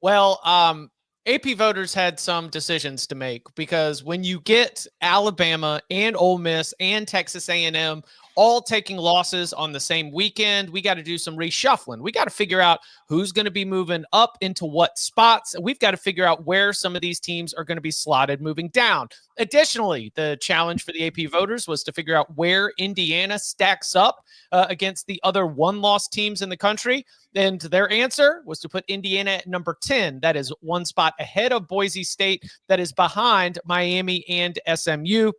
Well, AP voters had some decisions to make because when you get Alabama and Ole Miss and Texas A&M all taking losses on the same weekend, we got to do some reshuffling. We got to figure out who's going to be moving up into what spots. We've got to figure out where some of these teams are going to be slotted moving down. Additionally, the challenge for the AP voters was to figure out where Indiana stacks up against the other one-loss teams in the country. And their answer was to put Indiana at number 10. That is one spot ahead of Boise State. That is behind Miami and SMU.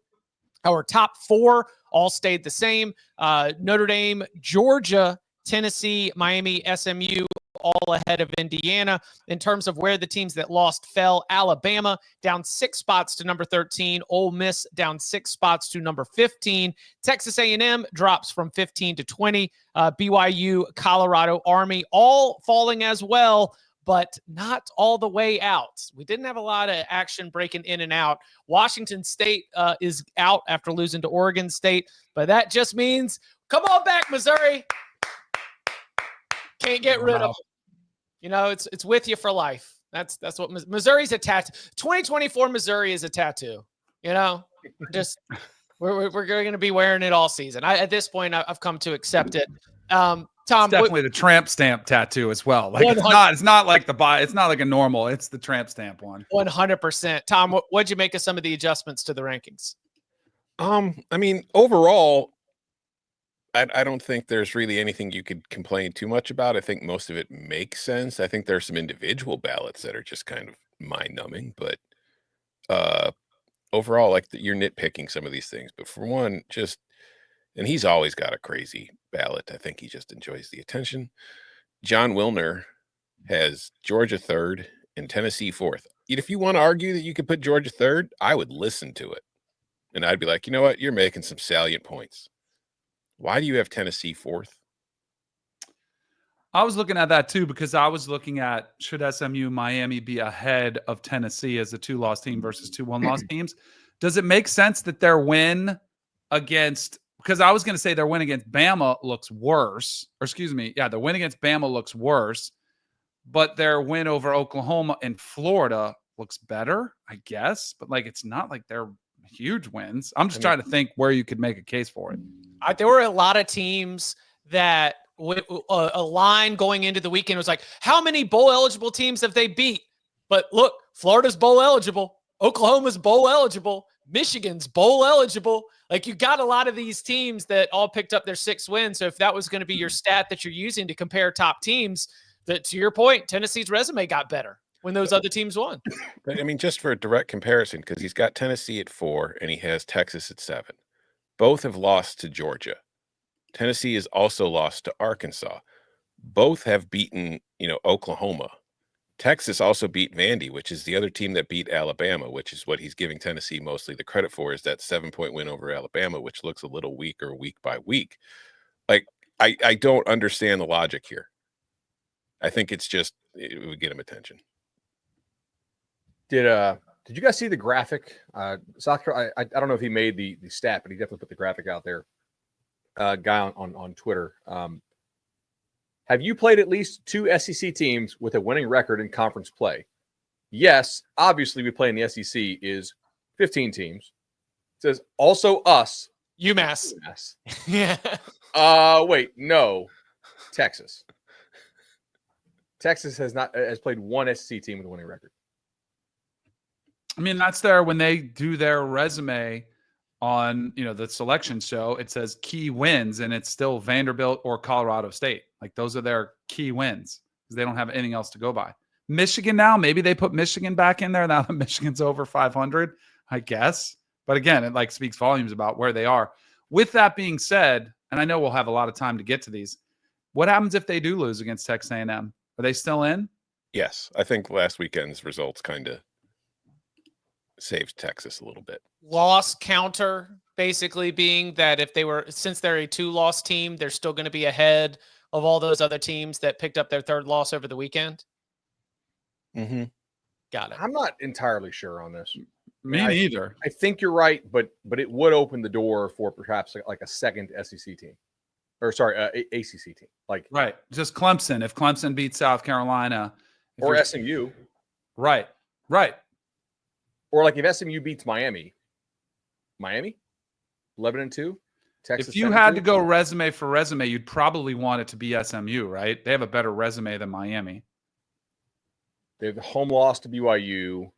Our top four all stayed the same. Notre Dame, Georgia, Tennessee, Miami, SMU, all ahead of Indiana. In terms of where the teams that lost fell, Alabama down 6 spots to number 13. Ole Miss down 6 spots to number 15. Texas A&M drops from 15 to 20. BYU, Colorado, Army, all falling as well, but not all the way out. We didn't have a lot of action breaking in and out. Washington State is out after losing to Oregon State, but that just means, come on back, Missouri. Can't get rid of them. You know, it's with you for life. That's what Missouri's a tattoo. 2024 Missouri is a tattoo. You know, we're going to be wearing it all season. At this point, I've come to accept it. Tom, it's definitely the tramp stamp tattoo as well. Like it's not like it's not like a normal. It's the tramp stamp one. 100%. Tom, what'd you make of some of the adjustments to the rankings? I mean, overall, I don't think there's really anything you could complain too much about. I think most of it makes sense. I think there's some individual ballots that are just kind of mind-numbing, but overall, like you're nitpicking some of these things. But for one, and he's always got a crazy ballot. I think he just enjoys the attention. John Wilner has Georgia 3rd and Tennessee 4th. If you want to argue that you could put Georgia 3rd, I would listen to it. And I'd be like, you know what? You're making some salient points. Why do you have Tennessee 4th? I was looking at that too, because I was looking at, should SMU, Miami be ahead of Tennessee as a 2-loss team versus 2 1-loss teams? Does it make sense that their win against, because I was going to say their win against Bama looks worse, or excuse me, yeah, the win against Bama looks worse, but their win over Oklahoma and Florida looks better, I guess. But like, it's not like they're huge wins. I'm just trying to think where you could make a case for it. There were a lot of teams that a line going into the weekend was like, how many bowl eligible teams have they beat? But look, Florida's bowl eligible. Oklahoma's bowl eligible. Michigan's bowl eligible. Like, you got a lot of these teams that all picked up their 6 wins. So if that was going to be your stat that you're using to compare top teams, that, to your point, Tennessee's resume got better when those other teams won. But I mean, just for a direct comparison, because he's got Tennessee at 4 and he has Texas at 7. Both have lost to Georgia. Tennessee has also lost to Arkansas. Both have beaten, Oklahoma. Texas also beat Vandy, which is the other team that beat Alabama, which is what he's giving Tennessee mostly the credit for, is that 7-point win over Alabama, which looks a little weaker week by week. Like, I don't understand the logic here. I think it's just, it would get him attention. Did you guys see the graphic? South Carolina, I don't know if he made the stat, but he definitely put the graphic out there. Guy on Twitter. Have you played at least 2 SEC teams with a winning record in conference play? Yes, obviously we play in the SEC is 15 teams. It says also us. UMass. Yeah. Wait, no. Texas. Texas has played 1 SEC team with a winning record. I mean, that's there when they do their resume on, the selection show, it says key wins, and it's still Vanderbilt or Colorado State. Like, those are their key wins because they don't have anything else to go by. Michigan now, maybe they put Michigan back in there now that Michigan's over 500, I guess. But again, it speaks volumes about where they are. With that being said, and I know we'll have a lot of time to get to these, what happens if they do lose against Texas A&M? Are they still in? Yes, I think last weekend's results kind of saved Texas a little bit. Loss counter basically being that since they're a 2-loss team, they're still going to be ahead of all those other teams that picked up their 3rd loss over the weekend. Mm-hmm. Got it. I'm not entirely sure on this. Me neither. I think you're right, but it would open the door for perhaps like a second SEC team, or sorry, ACC team. Like, right, just Clemson. If Clemson beats South Carolina Or SMU. Right. Or like if SMU beats Miami, 11-2, Texas. If you had to go resume for resume, you'd probably want it to be SMU, right? They have a better resume than Miami. They have the home loss to BYU,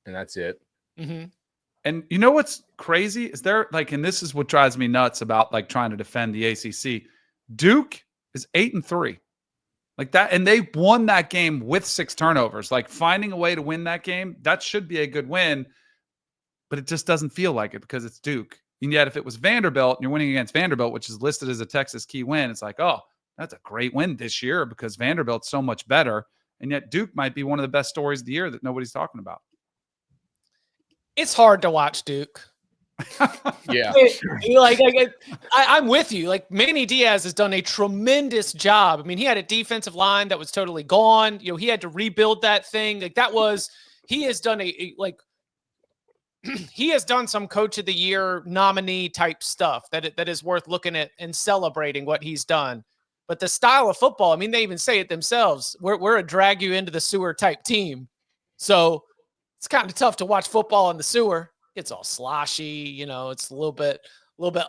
and that's it. Mm-hmm. And you know what's crazy? Is there like, and this is what drives me nuts about like trying to defend the ACC. Duke is 8-3. Like that, and they won that game with 6 turnovers. Like finding a way to win that game, that should be a good win, but it just doesn't feel like it because it's Duke. And yet if it was Vanderbilt and you're winning against Vanderbilt, which is listed as a Texas key win, it's like, oh, that's a great win this year because Vanderbilt's so much better. And yet Duke might be one of the best stories of the year that nobody's talking about. It's hard to watch Duke. Yeah. I'm with you. Like Manny Diaz has done a tremendous job. I mean, he had a defensive line that was totally gone. He had to rebuild that thing. He has done he has done some coach of the year nominee type stuff that is worth looking at and celebrating what he's done. But the style of football, I mean, they even say it themselves. We're a drag you into the sewer type team. So it's kind of tough to watch football in the sewer. It's all sloshy, it's a little bit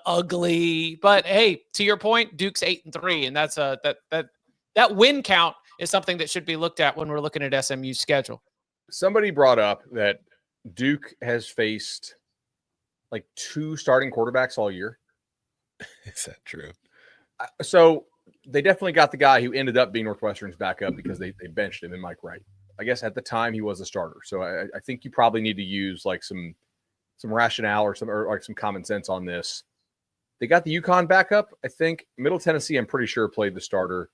ugly, but hey, to your point, Duke's 8-3, and that's that win count is something that should be looked at when we're looking at SMU's schedule. Somebody brought up that Duke has faced like 2 starting quarterbacks all year. Is that true? So they definitely got the guy who ended up being Northwestern's backup because they benched him in Mike Wright. I guess at the time he was a starter. So I think you probably need to use like some rationale or some common sense on this. They got the UConn backup. I think Middle Tennessee, I'm pretty sure, played the starter.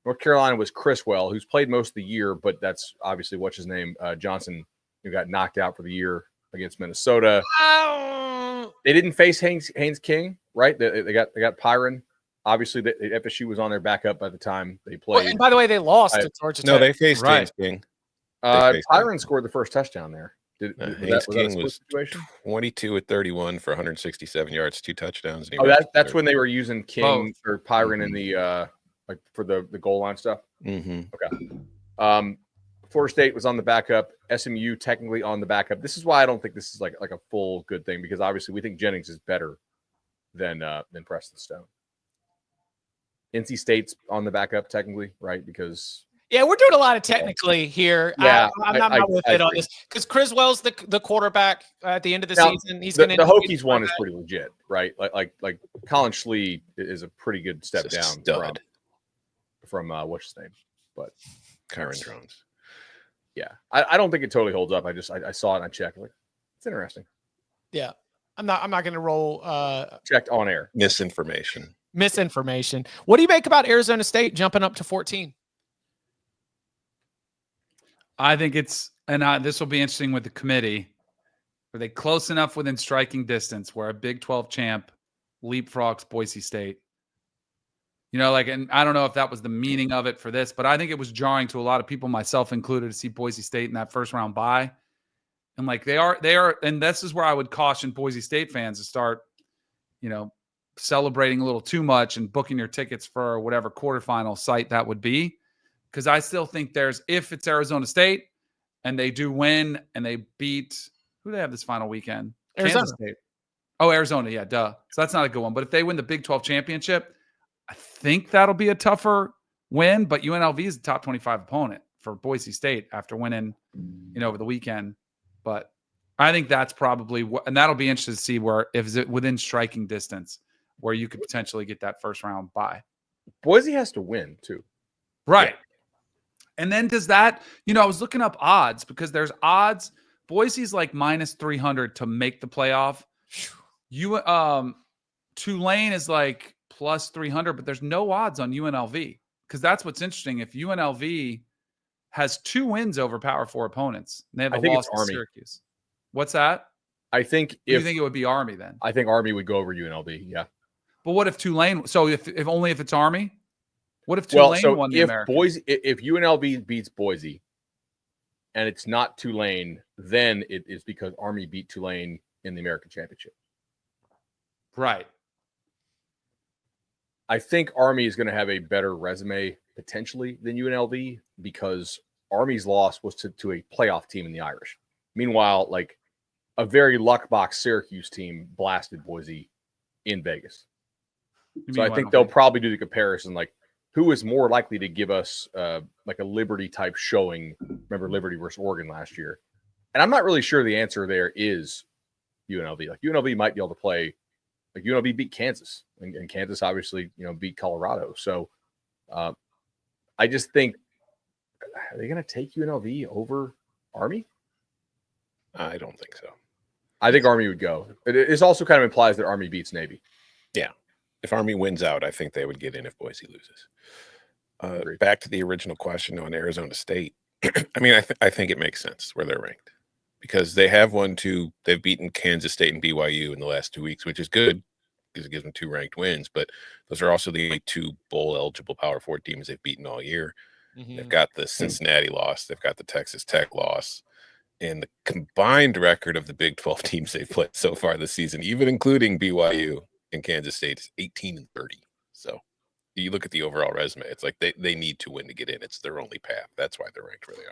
North Carolina was Criswell, who's played most of the year, but that's obviously what's his name, Johnson, who got knocked out for the year against Minnesota. They didn't face Haynes King, right? They got Pyron. Obviously, the FSU was on their backup by the time they played. Well, and by the way, they lost to Georgia Tech. No, they faced Haynes King. Pyron scored the first touchdown there. Haynes King was 22 at 31 for 167 yards, 2 touchdowns. And that's when they were using King or Pyron in the like for the goal line stuff. Mm-hmm. Okay. Florida State was on the backup. SMU technically on the backup. This is why I don't think this is like a full good thing because obviously we think Jennings is better than Preston Stone. NC State's on the backup technically, right? Because yeah, we're doing a lot of technically here. Yeah, I'm not with it on this because Criswell's the quarterback at the end of the season. He's going to the Hokies one is pretty legit, right? Like Colin Schlee is a pretty good step down from what's his name, but Kyron Drones. Yeah, I don't think it totally holds up. I saw it and I checked. Like, it's interesting. Yeah, I'm not going to roll. Checked on air. Misinformation. What do you make about Arizona State jumping up to 14? I think this will be interesting with the committee. Are they close enough within striking distance where a Big 12 champ leapfrogs Boise State? And I don't know if that was the meaning of it for this, but I think it was jarring to a lot of people, myself included, to see Boise State in that first round bye. And like they are, and this is where I would caution Boise State fans to start, celebrating a little too much and booking your tickets for whatever quarterfinal site that would be. Because I still think if it's Arizona State and they do win and they beat, who do they have this final weekend? Arizona. Kansas State. Oh, Arizona. Yeah, duh. So that's not a good one. But if they win the Big 12 championship, I think that'll be a tougher win. But UNLV is the top 25 opponent for Boise State after winning, over the weekend. But I think that's probably and that'll be interesting to see if it within striking distance where you could potentially get that first round bye. Boise has to win too. Right. Yeah. And then does that, I was looking up odds because there's odds. Boise's like minus 300 to make the playoff. Tulane is like plus 300, but there's no odds on UNLV because that's what's interesting. If UNLV has 2 wins over Power 4 opponents, and they have a loss to Syracuse. What's that? I think you think it would be Army then? I think Army would go over UNLV. Yeah. But what if Tulane? So if it's Army? What if Tulane won the American? If UNLV beats Boise and it's not Tulane, then it is because Army beat Tulane in the American Championship. Right. I think Army is going to have a better resume potentially than UNLV because Army's loss was to a playoff team in the Irish. Meanwhile, like a very luck box Syracuse team blasted Boise in Vegas. So I think they'll probably do the comparison, like who is more likely to give us like a Liberty type showing. Remember Liberty versus Oregon last year. And I'm not really sure the answer there is UNLV. Like UNLV might be able to play, like UNLV beat Kansas, and Kansas obviously, beat Colorado. So I just think, are they going to take UNLV over Army? I don't think so. I think Army would go. It also kind of implies that Army beats Navy. Yeah. If Army wins out, I think they would get in if Boise loses. Back to the original question on Arizona State. I mean, I think it makes sense where they're ranked because they have they've beaten Kansas State and BYU in the last 2 weeks, which is good because it gives them 2 ranked wins. But those are also the only 2 bowl-eligible Power 4 teams they've beaten all year. Mm-hmm. They've got the Cincinnati loss. They've got the Texas Tech loss. And the combined record of the Big 12 teams they've played so far this season, even including BYU and Kansas State, is 18-30. So you look at the overall resume, it's like they need to win to get in. It's their only path. That's why they're ranked where they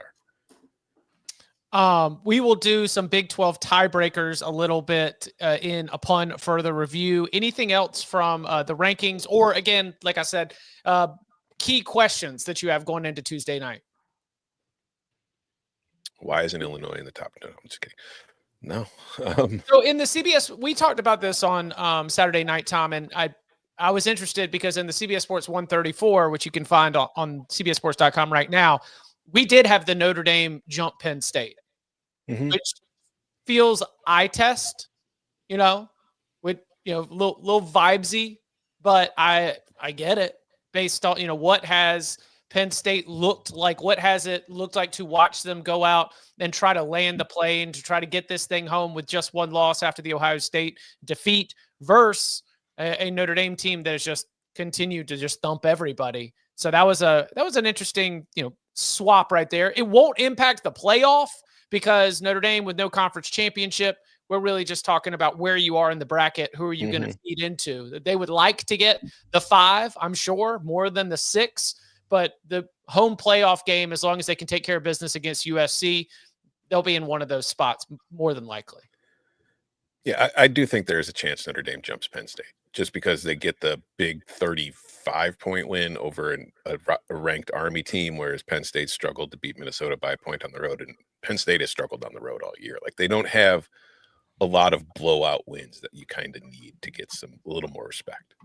are. We will do some Big 12 tiebreakers a little bit upon further review. Anything else from the rankings, or again, like I said, key questions that you have going into Tuesday night? Why isn't Illinois in the top? No, I'm just kidding. No. So in the CBS, we talked about this on Saturday night, Tom, and I was interested because in the CBS Sports 134, which you can find on CBSSports.com right now, we did have the Notre Dame jump Penn State, which feels eye test, with little vibesy, but I get it based on what has Penn State looked like. What has it looked like to watch them go out and try to land the plane to try to get this thing home with just 1 loss after the Ohio State defeat versus a Notre Dame team that has just continued to just thump everybody. So that was an interesting, swap right there. It won't impact the playoff because Notre Dame with no conference championship, we're really just talking about where you are in the bracket. Who are you going to feed into? They would like to get the 5, I'm sure, more than the 6. But the home playoff game, as long as they can take care of business against USC, they'll be in one of those spots more than likely. Yeah, I do think there is a chance Notre Dame jumps Penn State just because they get the big 35-point win over a ranked Army team, whereas Penn State struggled to beat Minnesota by a point on the road, and Penn State has struggled on the road all year. Like they don't have a lot of blowout wins that you kind of need to get a little more respect.